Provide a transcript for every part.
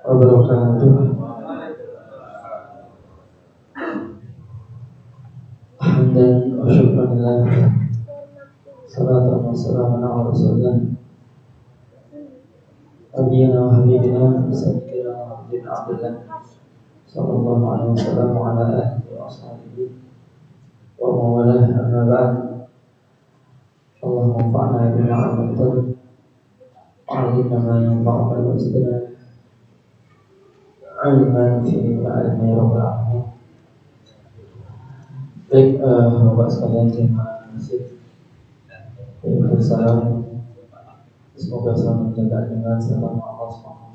wabarakatuh. Hamdan wa syukran lillah. Salatan wa salamun ala rasulillah. Nabiyina wa habibina sayyidina Muhammadin abdillah sallallahu alaihi wasallam wa ala alihi wa ashabihi wa mawalah amma ba'd. Allahumma anfa'na bima 'allamtana wa 'allimna ma yanfa'una wa zidna 'ilman fi ma'alimi ya rabbal alamin. Baik, Bapak sekalian, terima kasih. Salam, semoga selalu menjaga dengan salam Allah SWT.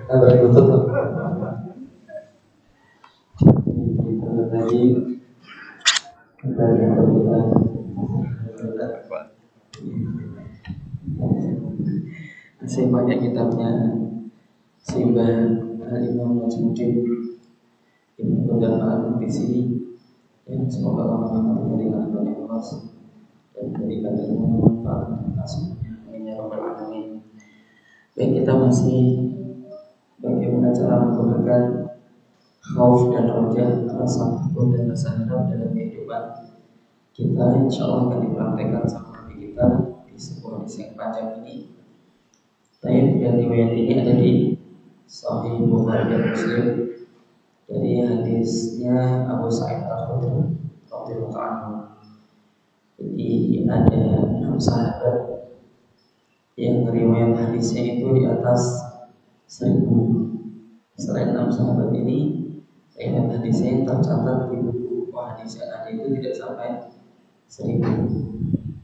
Ada tutup. Tadi saya banyak kitabnya Simbah Imam Najmuddin Ibnu Qudamah Al-Maqdisi, dan semoga Allah memberikan Allah dan memberikan ilmu manfaat dan asma'nya. Amin ya rabbal alamin. Baik, kita masih bagaimana cara menggunakan khauf dan roja, rasa takut dan rasa harap dalam kehidupan kita. Insya Allah akan dipraktekkan sama Nabi kita di sebuah hadis yang panjang ini. Dan riwayat ini ada di Sahih Bukhari dan Muslim dari hadisnya Abu Sa'id Al-Khudri radhiyallahu anhu. Jadi ada 6 sahabat yang riwayat hadisnya itu di atas 1000. Selain 6 sahabat ini, riwayat hadisnya yang tercatat di buku hadis yang ada itu tidak sampai 1000.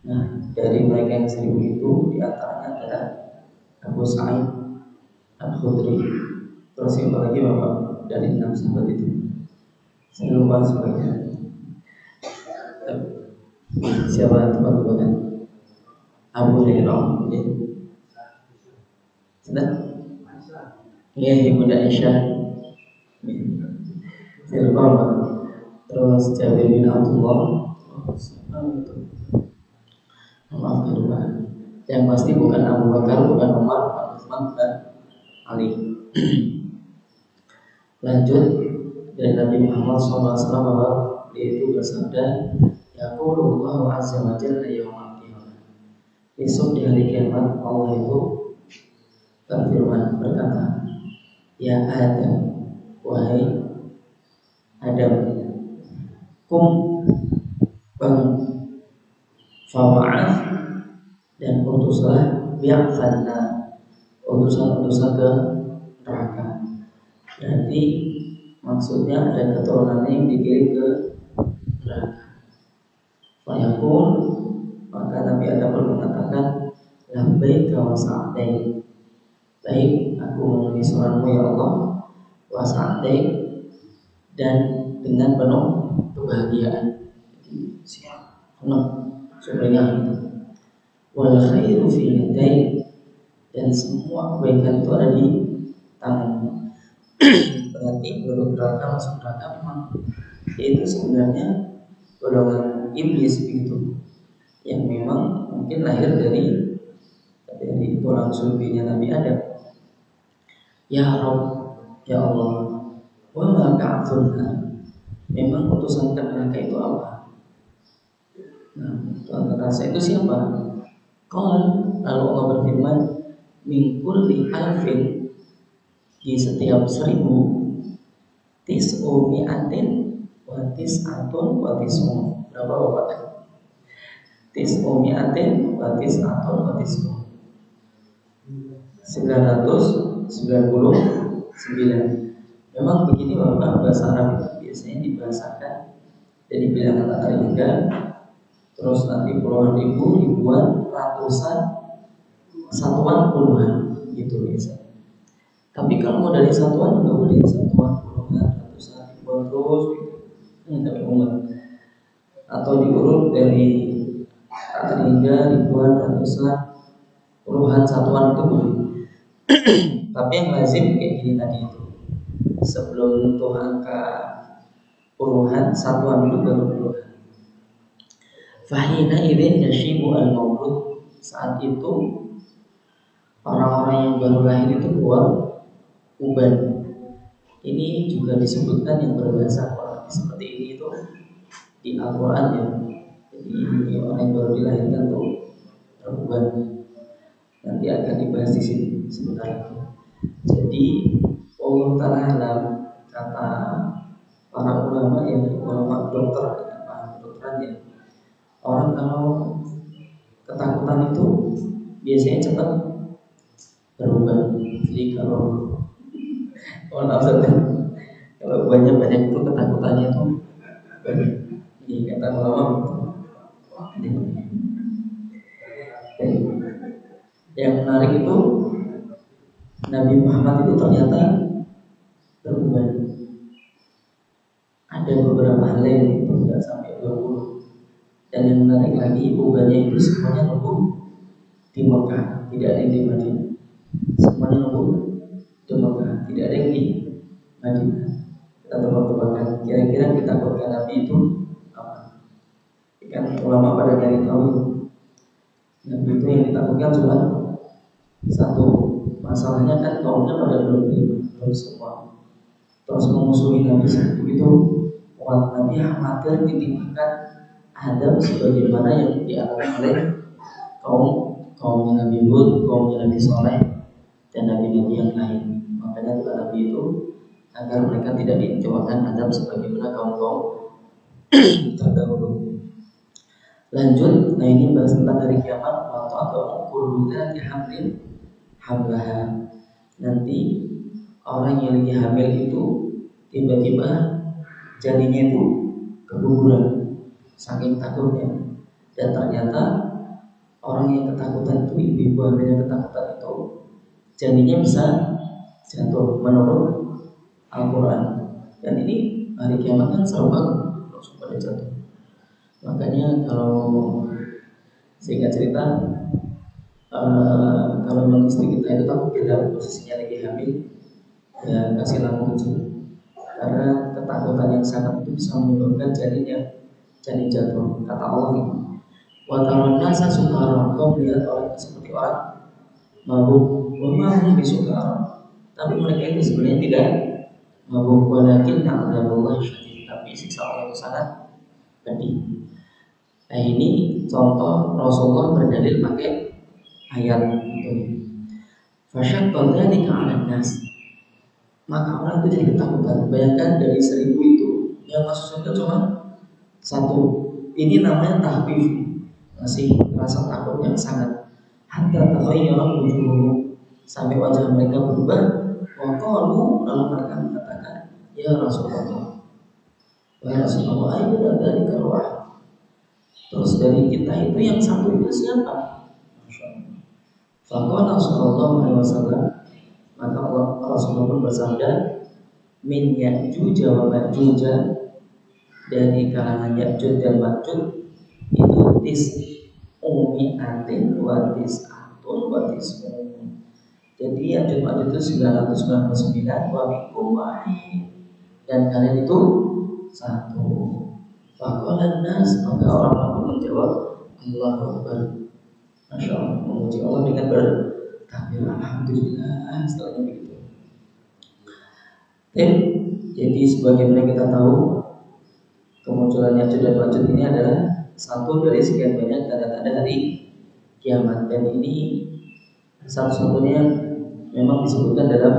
Nah, dari mereka yang 1000 itu di antaranya adalah Abu Sa'id Al-Khudri. Terus siapa lagi Bapak dari 6 sahabat itu? Saya lupa sebagian. Siapa teman-teman? Abu Hurairah. Sudah? Iya, Ibunda Aisyah. Saya lupa Bapak. Terus Jabir bin Abdullah. Maaf, lupa. Yang pasti bukan Abu Bakar, bukan Umar, bukan Utsman, bukan Ali. Lanjut dari Nabi Muhammad SAW bahwa dia itu bersabda, Yaqulullahu azza wa jalla yaumil qiyamah. Besok di hari kiamat Allah itu berfirman, berkata, Ya Adam, wahai Adam, kum bangun, fawa'af, dan utuslah bi'afanna, utusan-utusan ke neraka. Berarti maksudnya ada keturunannya yang dikirim ke neraka. Fayaqul, maka Nabi Adam pun mengatakan, labbaika wa sa'daik. Baik, aku memenuhi suaramu ya Allah, wa sa'daik, dan dengan penuh kebahagiaan. Jadi siap, penuh, sebenarnya itu. Wal khairu fi yadayk, dan semua kebaikan itu ada di tanganmu. Berarti penduduk neraka masuk neraka memang itu sebenarnya golongan iblis begitu, yang memang mungkin lahir dari tulang sulbinya Nabi Adam. Ya Rabb, ya Allah, wa ma ba'thunha, memang utusan ke neraka itu apa? Nah, Tuhan neraka itu siapa? Lalu Allah berfirman, min kulli alfin, di setiap 1000, tis'u mi'atin wa tis'atun wa tis'un. Berapa Bapak? Tis'u mi'atin wa tis'atun wa tis'un, 999. Memang begini Bapak, bahasa Arab itu biasanya dibahasakan dari bilangan angka hingga, terus nanti puluhan ribu, ribuan, ratusan, satuan, puluhan, gitu biasa. Tapi kalau mau dari satuan juga boleh, satuan, puluhan, ratusan, ribuan, terus gitu. Tidak umat. Atau diurut dari angka hingga, ribuan, ratusan, puluhan, satuan itu boleh. Tapi yang lazim kayak gini tadi itu, sebelum menyentuh angka puluhan, satuan dulu baru puluhan. Fahina idzin yashibu al-maulud, saat itu orang-orang yang baru lahir itu keluar uban. Ini juga disebutkan yang berbahasa Arab seperti ini itu di Al-Quran ya. Jadi orang yang baru dilahirkan tuh beruban. Nanti akan dibahas di sini sebentar lagi. Jadi Allah Ta'ala kata para ulama ya, ulama dokter, kedokteran ya, orang kalau ketakutan itu biasanya cepat berubah. Jadi kalau kalau banyak itu ketakutannya itu banyak. Ini kata ulama begitu. Yang menarik itu Nabi Muhammad itu ternyata berubah. Ada beberapa hal yang itu tidak sampai 20. Dan yang menarik lagi, ubahnya itu semuanya nunggu di Mekah, tidak ada yang di Madinah. Semuanya nunggu di Mekah, tidak ada yang di Madinah. Kita tebak-tebakan, kira-kira kita buatkan Nabi itu apa? Kan ulama pada nyari tahu Nabi itu yang ditakutkan cuma satu. Masalahnya kan kaumnya pada belum semua. Terus memusuhi Nabi itu umat Nabi khawatir ditimpakan adab sebagaimana yang dialami oleh kaumnya Nabi Hud, kaumnya Nabi Saleh, dan nabi-nabi yang lain. Makanya kata Nabi itu agar mereka tidak dicobakan adab sebagaimana kaum-kaum terdahulu. Lanjut, nah ini bahas tentang hari kiamat. Waktu atau kulludzati hamlin hamlaha. Nanti orang yang lagi hamil itu tiba-tiba jadinya itu keguguran saking takutnya. Dan ternyata orang yang ketakutan itu, ibu-ibu hamil yang ketakutan itu jadinya bisa jatuh menurut Al-Quran. Dan ini hari kiamat kan serem banget langsung pada jatuh. Makanya kalau singkat cerita, kalau memang istri kita itu takut dalam posisinya lagi hamil, ya kasih lampu kecil. Karena ketakutan yang sangat itu bisa menyebabkan janin jatuh. Kata Allah ini, wa taron nasa sukara, kau melihat orang seperti orang mabuk, wa ma hum bisukara, tapi mereka itu sebenarnya tidak mabuk, walakin na'adzaballah syadid, tapi siksa Allah itu sangat pedih. Nah ini contoh Rasulullah berdalil pakai ayat itu. Fasyaqqa dzalika 'alan nas. Maka orang itu jadi ketakutan. Bayangkan dari 1000 itu yang masuk surga cuma 1. Ini namanya tahfif. Masih rasa takut yang sangat. Hatta taghayyara wujuhuhum, sampai wajah mereka berubah. Wa qalu, lalu mereka mengatakan, ya Rasulullah, wahai Rasulullah, ayyuna dzalika ruh. Terus dari kita itu yang satu itu siapa? Faqala sallallahu alaihi wasallam, maka Rasulullah pun bersabda, min Ya'juj wa Ma'juj, dari kalangan Ya'juj dan Ma'juj itu tis'umi'atin wa tis'atun wa tis'un. Jadi Ya'juj Ma'juj itu 999, wa minkum wahid, dan kalian itu 1. Faqala nas, maka orang-orang pun menjawab, Allahu Akbar. Masya Allah, memuji Allah dengan bertakbir alhamdulillah setelahnya begitu. Jadi sebagaimana kita tahu, kemunculannya Ya'juj dan Ma'juj ini adalah satu dari sekian banyak tanda-tanda hari kiamat, dan ini satu-satunya memang disebutkan dalam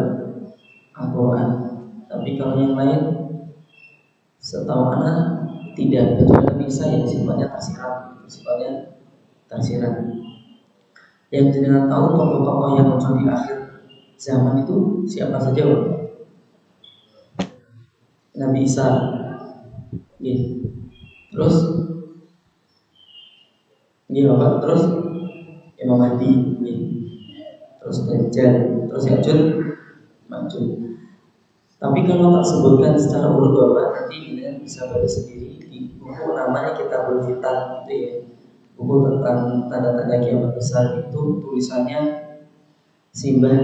Al-Quran. Tapi kalau yang lain setahu anak tidak, kecuali Isa yang sifatnya tersirat. Yang jenengan tahu tokoh-tokoh yang muncul di akhir zaman itu siapa saja? Nabi Isa, terus terus Imam Mahdi, terus Dajjal, terus Ya'juj Ma'juj. Tapi kalau tak sebutkan secara urut Bapak, nanti kalian bisa baca sendiri di buku namanya Kitabul Fitan, itu ya, buku tentang tanda-tanda kiamat besar. Itu tulisannya Simbah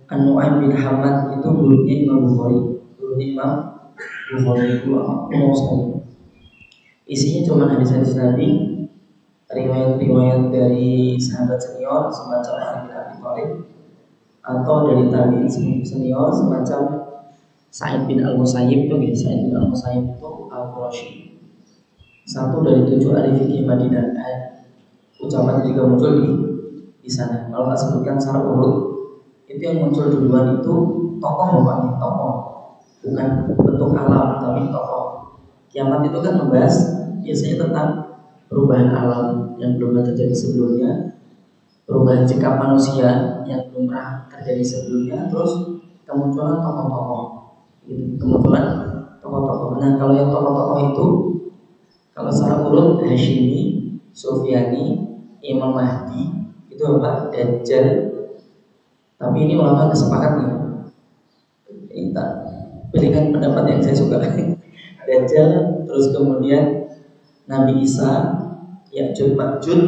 An-Nu'aim bin Hamad, itu gurunya Imam Bukhari. Bukhari itu kuno sekali. Isinya cuma hadis-hadis Nabi riwayat-riwayat dari sahabat senior semacam Ali bin Abi Thalib atau dari tabi'in senior semacam Sa'id bin Al-Musayyib itu gitu. Sa'id bin Al-Musayyib itu Al-Qurashi, satu dari 7 ahli fikih Madinah. Ucapan juga muncul di sana. Kalau nggak sebutkan secara urut, itu yang muncul duluan itu tokoh bukan tokoh, bukan bentuk alam tapi tokoh. Kiamat itu kan membahas biasanya tentang perubahan alam yang belum pernah terjadi sebelumnya, perubahan sikap manusia yang belum pernah terjadi sebelumnya, terus kemunculan tokoh-tokoh, gitu. Kemunculan tokoh-tokoh. Nah, kalau yang tokoh-tokoh itu, kalau secara urut Hashimi, Sufyani, Imam Mahdi, itu apa? Dajjal. Tapi ini ulama sepakat nih. Kita berikan pendapat yang saya suka. Dajjal, terus kemudian Nabi Isa, Ya'juj Ma'juj,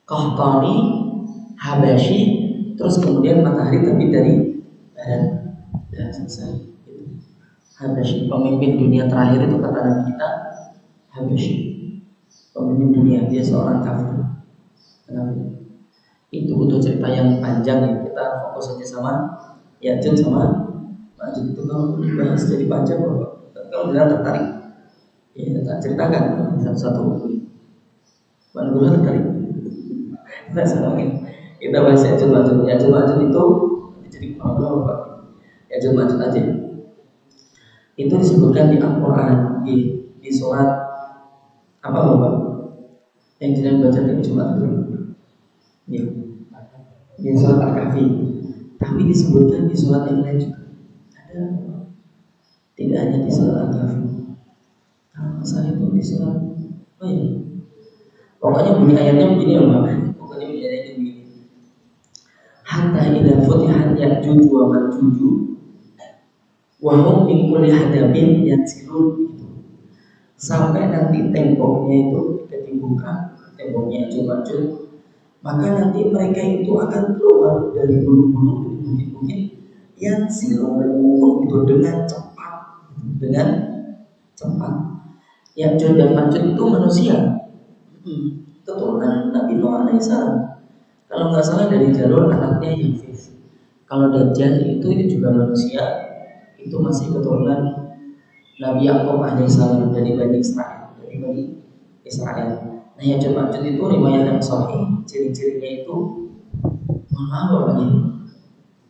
Qahtani, Habasyi, terus kemudian matahari terbit dari barat. Dan selesai. Habasyi, pemimpin dunia terakhir itu kata Nabi kita Habasyi, pemimpin dunia, dia seorang kafir. Itu butuh cerita yang panjang ya. Kita fokus saja sama Ya'juj sama Ma'juj. Itu kalau dibahas jadi panjang, kalau tidak tertarik, ya tak ceritakan satu-satu. Bukan guru tertarik. Kita sama kita bahas Ya'juj Ma'juj. Ya'juj Ma'juj itu jadi problem apa? Ya'juj Ma'juj aja. Itu disebutkan di Al-Quran di surat apa Bapak? Yang jangan baca di Jumat itu. Ya. Di surat Al-Kahfi. Tapi disebutkan di surat yang lain juga. Ada. Tidak hanya di surat Al-Kahfi. Kalau saya itu di surat pokoknya bunyi ayatnya begini loh Bapak. Pokoknya bunyi ayatnya begini. Hatta idza futihat Ya'juj wa Ma'juj wa hum min kulli hadabin yansilun. Sampai nanti temboknya itu dibuka, temboknya Ya'juj Ma'juj, maka nanti mereka itu akan keluar dari gunung-gunung, dari bukit-bukit yang silur itu dengan cepat, Ya'juj dan Ma'juj itu manusia, keturunan Nabi Nuh alaihissalam. Kalau nggak salah dari jalur anaknya Yafis. Kalau Dajjal itu juga manusia, itu masih keturunan Nabi Yakub alaihissalam dari Bani Israel. Nah, Ya'juj Ma'juj itu riwayat yang sahih, ciri-cirinya itu apa nih?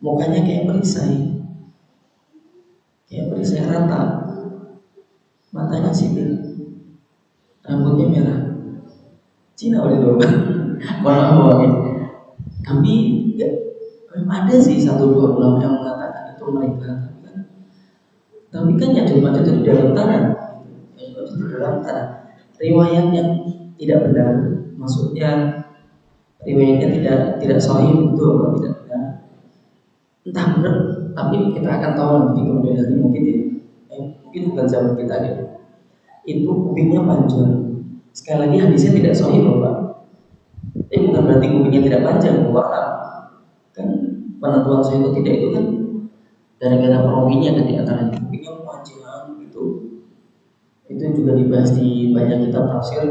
Mukanya kayak perisai rata, matanya sipit, rambutnya merah. Cina oleh dulu. Tapi ya, ada sih 1-2 ulama yang mengatakan itu mereka. Tapi kan Ya'juj Ma'juj itu di dalam tanah. Riwayat yang tidak benar, maksudnya riwayatnya tidak sahih itu atau tidak benar. Entah benar, tapi kita akan tahu nanti kemudian hari mungkin mungkin bukan zaman kita gitu. Itu kupingnya panjang. Sekali lagi hadisnya tidak sahih Bapak. Tapi bukan berarti kupingnya tidak panjang, Bapak. Kan penentuan sahih itu tidak itu kan gara-gara perawinya kan di antaranya kupingnya panjang gitu. Itu juga dibahas di banyak kitab tafsir.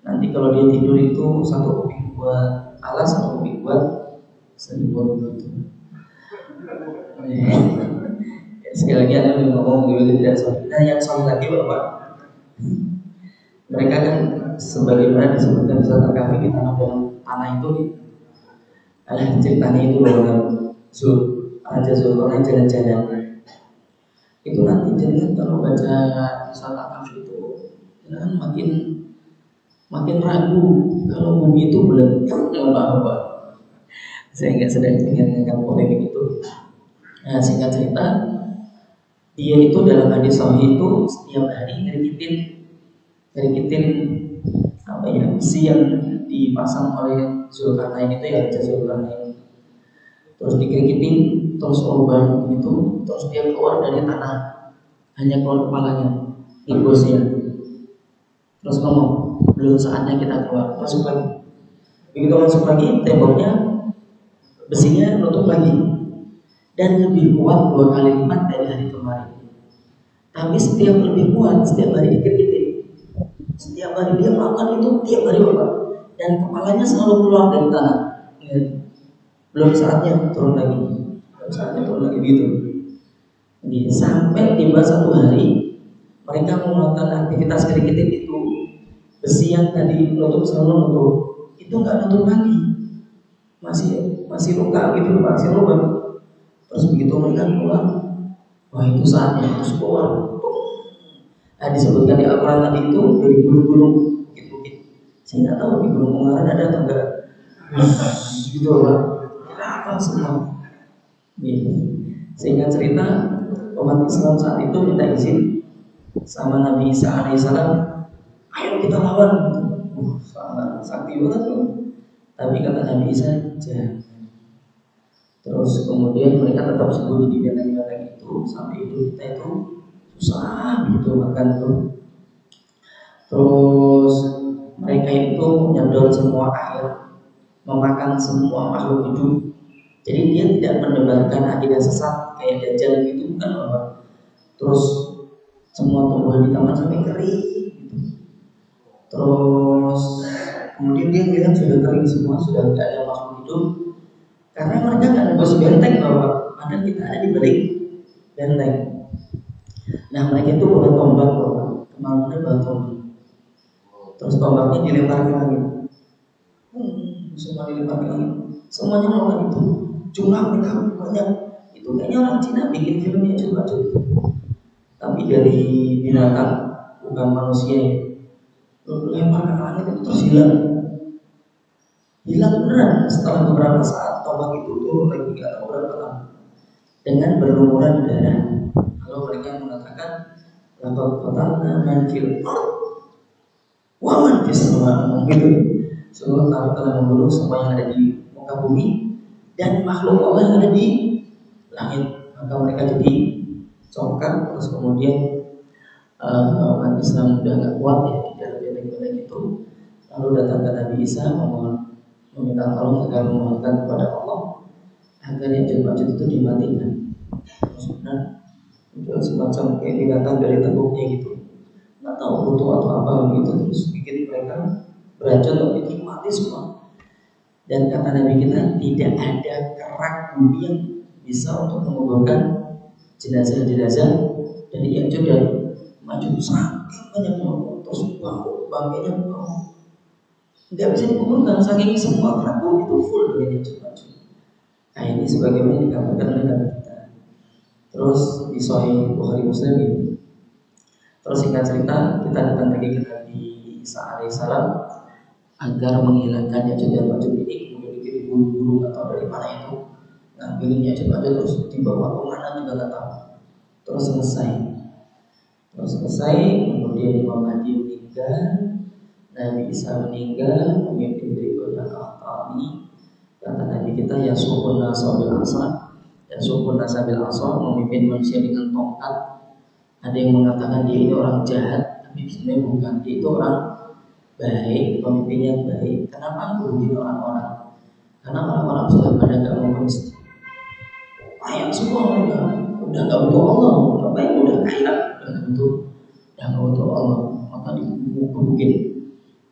Nanti kalau dia tidur itu satu kuping buat alas, satu kuping buat selimut gitu. Sekali lagi Anda ngomong juga tidak soal. Nah, yang soal lagi Bapak, mereka kan sebagaimana disebutkan di surat Al-Kahfi, kita dalam tanah itu adalah ceritanya itu bahwa Zulkarnain jalan-jalan. Itu nanti jadi kalau baca surat Al-Kahfi itu kan makin ragu kalau bumi itu bulat. Apa? Saya nggak sedang dengan polemik itu. Nah, singkat cerita, dia itu dalam hadis sahih itu setiap hari ngerikitin apa ya, besi yang dipasang oleh Zulkarnain itu ya, Raja Zulkarnain. Terus dikerikitin, terus lubang gitu, terus dia keluar dari tanah, hanya keluar kepalanya, ibusnya. Terus ngomong, belum saatnya kita keluar, masuk lagi. Begitu masuk lagi, temboknya besinya nutup lagi dan lebih kuat 2 kali lipat dari hari kemarin. Tapi setiap lebih kuat, setiap hari dikit-dikit Setiap hari dia melakukan itu, tiap hari Bapak. Dan kepalanya selalu keluar dari tanah. Ya. Belum saatnya turun lagi. Belum saatnya turun lagi gitu. Jadi, sampai tiba satu hari mereka melakukan aktivitas sedikit itu, besi yang tadi nutup selalu nutup, itu nggak nutup lagi, masih luka gitu, masih lubang. Terus begitu mereka keluar, wah itu saatnya terus keluar. Nah, disebutkan di Al-Quran tadi itu dari gunung-gunung bukit-bukit. Saya nggak tahu di Gunung Ungaran ada atau enggak. Gitu lah, apa semua. Sehingga cerita umat Islam saat itu minta izin sama Nabi Isa alaihissalam, ayo kita lawan. Sangat sakti banget tuh. Tapi kata Nabi Isa, jangan. Terus kemudian mereka tetap sembunyi di benteng-benteng itu sampai itu kita itu susah gitu makan tuh. Terus mereka itu menyedot semua air, memakan semua makhluk hidup. Jadi dia tidak menebarkan akidah sesat kayak Dajjal gitu, bukan apa. Terus semua tumbuhan di taman sampai kering gitu. Terus kemudian dia bilang sudah kering semua, sudah tidak ada makhluk hidup. Karena mereka nggak nebus benteng bahwa padahal kita ada di balik benteng. Nah mereka itu bawa tombak bahwa kemana-mana bawa tombak. Terus tombaknya dilempar ke langit. Semua dilempar ke langit. Semuanya melakukan itu. Jumlah mereka banyak. Itu kayaknya orang Cina bikin filmnya coba-coba. Tapi dari binatang, bukan manusia ya. Lempar ke langit itu terus hilang. Hilang beneran. Setelah beberapa saat tombak itu turun lagi nggak tahu berapa lama. Dengan berlumuran darah. Kalau mereka mengatakan laqad qatalna man fil ard wa man fis sama gitu. Sungguh kami telah membunuh semua yang ada di muka bumi dan makhluk Allah yang ada di langit. Maka mereka jadi congkak. Terus kemudian umat Islam udah nggak kuat ya di dalam benteng-benteng itu. Lalu datang ke Nabi Isa meminta tolong agar memohonkan kepada Allah agar yang jemaat itu dimatikan. Sebenarnya itu semacam kayak binatang dari tengkuknya gitu, nggak tahu butuh atau apa gitu, terus bikin mereka beracun atau bikin mati semua. Dan kata Nabi kita, tidak ada kerak bumi yang bisa untuk menguburkan jenazah-jenazah dari Ya'juj dan Ma'juj. Saking banyaknya, terus bangkainya nggak bisa dikuburkan, saking semua kerak bumi itu full dengan Ya'juj Ma'juj. Nah ini sebagaimana dikatakan oleh Nabi kita. Terus di Sahih Bukhari Muslim ini. Terus singkat cerita, kita datang lagi ke Nabi Isa alaihissalam agar menghilangkan Ya'juj dan Ma'juj ini. Kemudian dikirim buru-buru atau dari mana itu ngambilin Ya'juj Ma'juj, terus dibawa ke mana juga nggak tahu. Terus selesai, kemudian Imam Mahdi meninggal, Nabi Isa meninggal, pemimpin berikutnya Al-Qani. Kata Nabi kita, ya suhun nasabil asar, ya suhun nasabil asar, memimpin manusia dengan tongkat. Ada yang mengatakan dia ini orang jahat, tapi sebenarnya bukan, dia itu orang baik, pemimpin yang baik. Kenapa aku begini orang-orang? Karena orang-orang sudah pada nggak mau masjid, kaya semua mereka, udah nggak butuh Allah, baik udah kaya, udah nggak butuh Allah, maka digebukin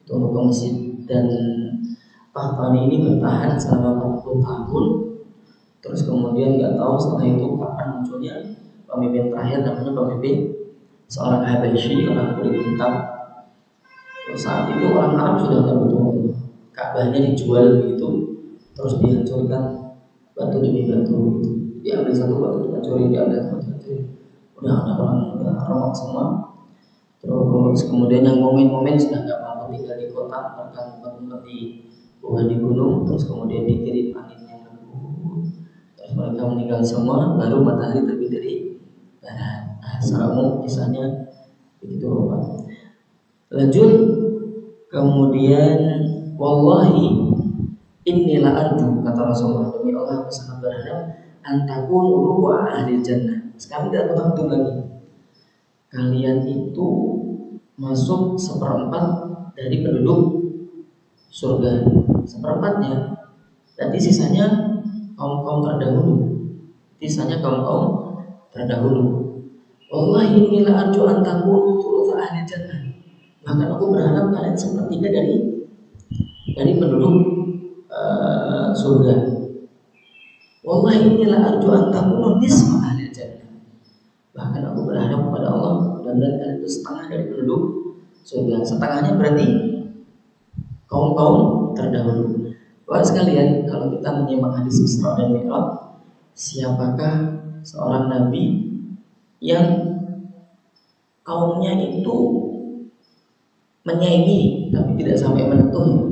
itu untuk ke masjid. Dan Qahtani ini bertahan selama 40 tahun. Terus kemudian nggak tahu setelah itu kapan munculnya pemimpin terakhir, namanya pemimpin seorang Habasyi, orang kulit hitam. Saat itu orang Arab sudah nggak butuh Allah, Ka'bahnya dijual begitu, terus dihancurkan batu demi batu gitu. Diambil satu batu dihancurin, diambil satu batu dihancurin. Udah ada orang udah romak semua. Terus kemudian yang momen-momen sudah nggak mampu tinggal di kota, mereka ngumpet di bawah di gunung. Terus kemudian dikirim angin yang lembut, terus mereka meninggal semua. Baru matahari terbit dari barat. Nah, secara umum kisahnya begitu Pak. Lanjut, kemudian wallahi inilah arju, kata Rasulullah, demi Allah aku sangat berharap antakun ruwa ahli jannah. Sekarang tidak betul lagi, kalian itu masuk seperempat dari penduduk surga, seperempatnya. Nanti sisanya kaum terdahulu, sisanya kaum terdahulu. Wallahi inilah arju antakun ruwa ahli jannah. Bahkan aku berharap kalian sepertiga dari penduduk surga. Wallahi inilah arju an takunu nisfa ahli jannah. Bahkan aku berharap kepada Allah dan kalian itu setengah dari penduduk surga. Setengahnya berarti kaum-kaum terdahulu. Bapak sekalian, kalau kita menyimak hadis Isra dan Mi'raj, siapakah seorang nabi yang kaumnya itu menyaingi tapi tidak sampai menentunya?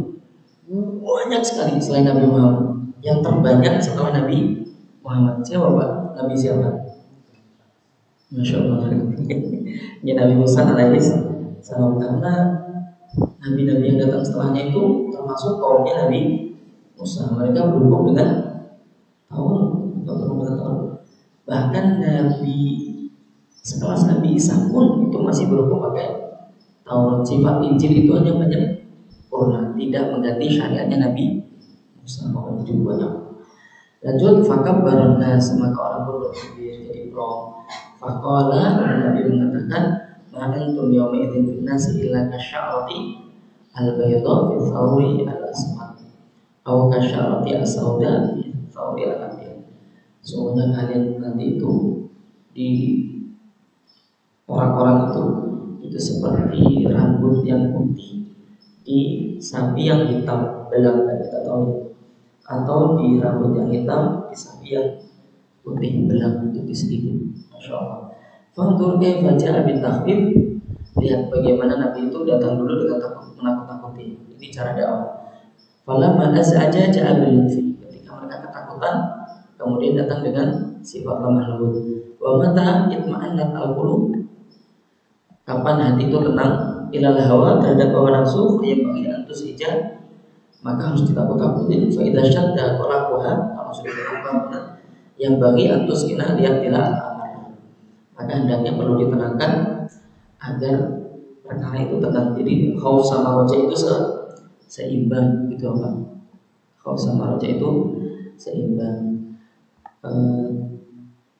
Banyak sekali selain Nabi Muhammad. Yang terbanyak setelah Nabi Muhammad siapa Pak? Nabi siapa? Masya Allah. Ya Nabi Musa alaihi salam, karena nabi-nabi yang datang setelahnya itu termasuk kaumnya Nabi Musa. Mereka berhubung dengan Taurat. Bahkan Nabi sekelas Nabi Isa pun itu masih berhubung pakai Taurat. Sifat Injil itu hanya menyempurna, tidak mengganti syariatnya Nabi Musa. Maka itu banyak. Lanjut, fakab baronas, maka orang pun berpikir jadi pro. Fakola, Nabi mengatakan, ma'antum yawma idzin finnasi illa kasya'rati al-bayda fi thawri al-aswad aw kasya'rati as-sauda fi thawri al-abyad. Sesungguhnya kalian nanti itu di orang-orang itu seperti rambut yang putih di sapi yang hitam, belang kita tahu, atau di rambut yang hitam di sapi yang putih belang putih sedikit. Masya Allah. Fantur kaifa ja'a bin takhfif. Lihat bagaimana Nabi itu datang dulu dengan menakut-nakuti. Ini cara dakwah. Falamma az'aja ja'a bil lutfi. Ketika mereka ketakutan, kemudian datang dengan sifat lemah lembut. Wa mata itma'annat al-qulub. Kapan hati itu tenang ilal hawa terhadap hawa nafsu, yang bagi antus ijah, maka harus ditakut-takutin. Fa idza syadda qalaquha, kalau sudah berubah yang bagi antus kina lihat tidak amar, maka hendaknya perlu ditenangkan agar perkara itu tenang. Jadi khauf sama roja itu seimbang gitu Pak. Khauf sama roja itu seimbang.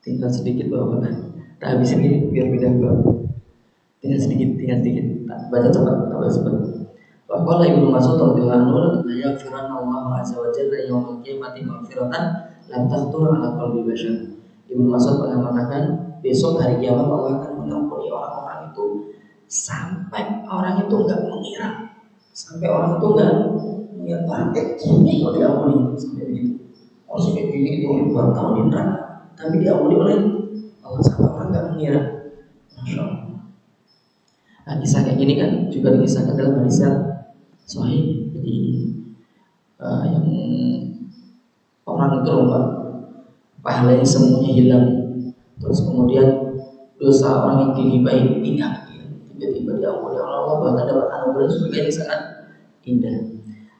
Tinggal sedikit Bapak kan. Tak habisin ini biar beda Bapak. Tinggal sedikit. Baca cepat. Waqala Ibnu Mas'ud radhiyallahu anhu, la yaghfiranna Allahu azza wa jalla yaumil qiyamati maghfiratan lam takhtur ala qalbi bashar. Ibnu Mas'ud pernah mengatakan, besok hari kiamat Allah akan mengampuni orang-orang itu sampai orang itu enggak mengira. Sampai orang itu enggak mengira gini kalau diampuni sampai begitu. Kalau sampai gini itu buat tahun di neraka, tapi diampuni oleh Allah sampai orang enggak mengira. Masya Allah. Nah, kisah kayak gini kan juga dikisahkan dalam hadis yang sahih. Jadi yang orang itu lupa, pahalanya semuanya hilang, terus kemudian dosa orang yang digibahi pindah, tiba-tiba diampuni oleh Allah, bahkan dapat anugerah surga yang sangat indah.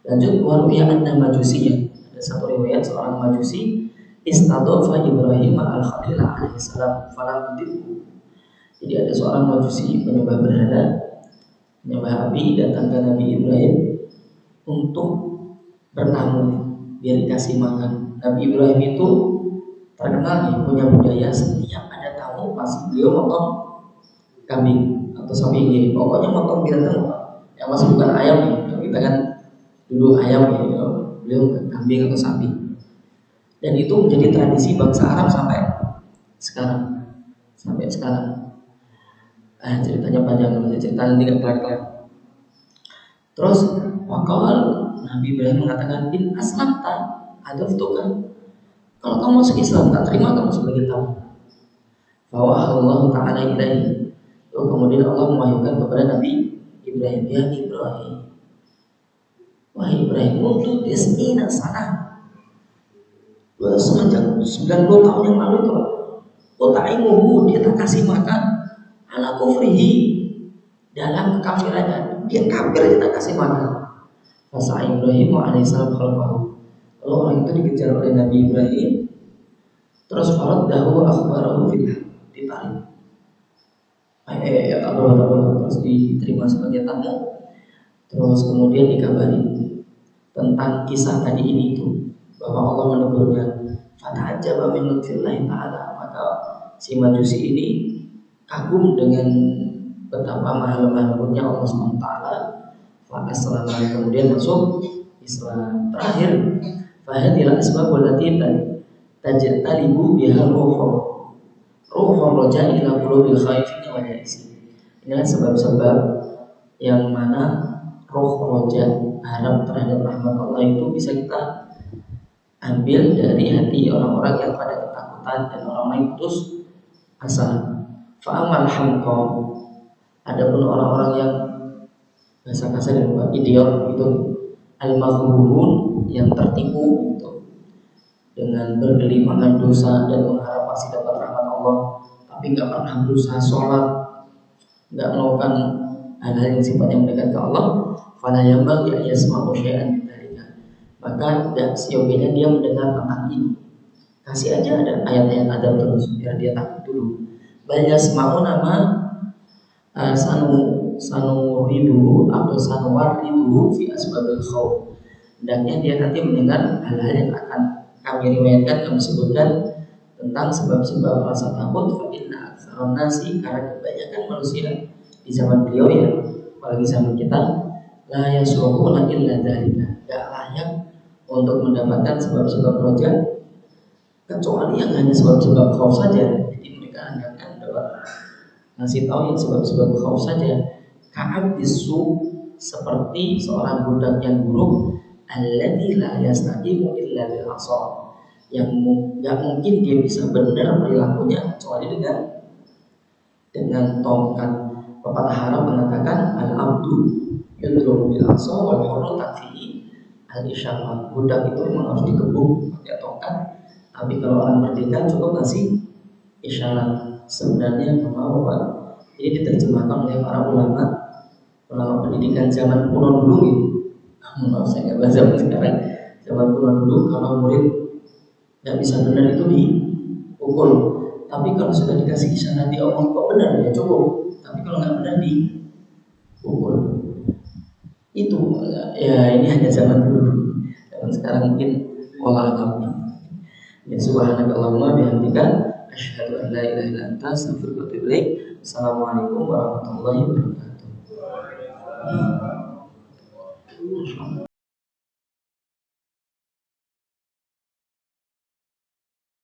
Lanjut, waruya anna majusiyah, ada satu riwayat seorang majusi istadhafa Ibrahim al-Khalil alaihi salam falam yudhibu. Jadi ada seorang majusi penyembah berhala, penyembah api, datang ke Nabi Ibrahim untuk bertamu, biar dikasih makan. Nabi Ibrahim itu terkenal punya budaya setiap ada tamu pasti beliau motong kambing atau sapi ini. Pokoknya motong binatang yang masih bukan ayam nih. Kita kan dulu ayam ya, beliau kambing atau sapi. Dan itu menjadi tradisi bangsa Arab sampai sekarang. Ceritanya panjang, cerita nanti nggak kelar-kelar. Terus wakal Nabi Ibrahim mengatakan, in aslamta adaftuka, kalau kamu masuk Islam tak terima kamu sebagai tamu. Bahwa Allah Taala ilahi. Lalu kemudian Allah mewahyukan kepada Nabi Ibrahim, ya Ibrahim, wahai Ibrahim, untuk tis'ina sana, semenjak 90 tahun yang lalu itu, utaimuhu, dia tak kasih makan ala kufrihi, dalam kekafirannya, dia kafir kita kasih makan. Fasa Ibrahim alaihissalam khalfahu, lalu orang itu dikejar oleh Nabi Ibrahim. Terus faraddahu akhbarahu fil ditarik, terus diterima sebagai tamu. Terus kemudian dikabari tentang kisah tadi ini itu, bahwa Allah menegurnya. Fata'ajjaba min lutfillahi ta'ala, maka si majusi ini kagum dengan betapa mahal lembutnya Allah SWT. Fa'aslam, kemudian masuk Islam. Terakhir, fahadilah asbabul lati tajtalibu biha ruhur roja ila qulubil khaifin wa ya'sin. Inilah sebab-sebab yang mana roh roja, harap terhadap rahmat Allah itu bisa kita ambil dari hati orang-orang yang pada ketakutan dan orang-orang yang putus asa. Fa'amal hamqa, adapun orang-orang yang bahasa kasar dan idiot itu, al-maghrurun, yang tertipu gitu, dengan bergelimangan dosa dan mengharap pasti dapat rahmat Allah, tapi nggak pernah berusaha sholat, nggak melakukan hal-hal yang sifatnya mendekat ke Allah, fala yambaghi yasma'u syai'an min dzalika, maka tidak seyogianya dia mendengar tentang ini. Kasih aja ada ayat-ayat adab terus biar dia takut dulu. Bal yasma'u nama sanu ridu atau sanuwar ridu fi asbabil khauf. Hendaknya dia nanti mendengar hal-hal yang akan kami riwayatkan, kami sebutkan tentang sebab-sebab rasa takut. Fa inna aktsarun nasi, karena kebanyakan manusia di zaman beliau ya, apalagi zaman kita, la yasruquna illa dzalika, enggak layak untuk mendapatkan sebab-sebab roja kecuali yang hanya sebab-sebab khauf saja. Jadi mereka hanya akan dapat ngasih tahu yang sebab-sebab khauf saja. Ka'ab bisu, seperti seorang budak yang buruk, alladzi la yastaqimu illa bil asar, yang enggak mungkin dia bisa benar perilakunya kecuali dengan tongkat. Pepatah Arab mengatakan al-abdu yudru bil asar wal hurru takfi al-isyarah. Budak itu memang harus dikebuk pakai tongkat, tapi kalau orang merdeka cukup ngasih isyarat. Sebenarnya mau Pak, ini diterjemahkan oleh para ulama pendidikan zaman kuno dulu gitu. Maaf saya nggak bahasa sekarang. Zaman kuno dulu kalau murid nggak bisa benar itu dipukul. Tapi kalau sudah dikasih isyarat di Allah kok benar ya cukup. Tapi kalau nggak benar dipukul. Itu ya ini hanya zaman dulu. Zaman sekarang mungkin olah kamu. Ya subhanakallahumma bihamdika asyhadu an la ilaha illa anta astaghfiruka wa atubu ilaik. Assalamualaikum warahmatullahi wabarakatuh.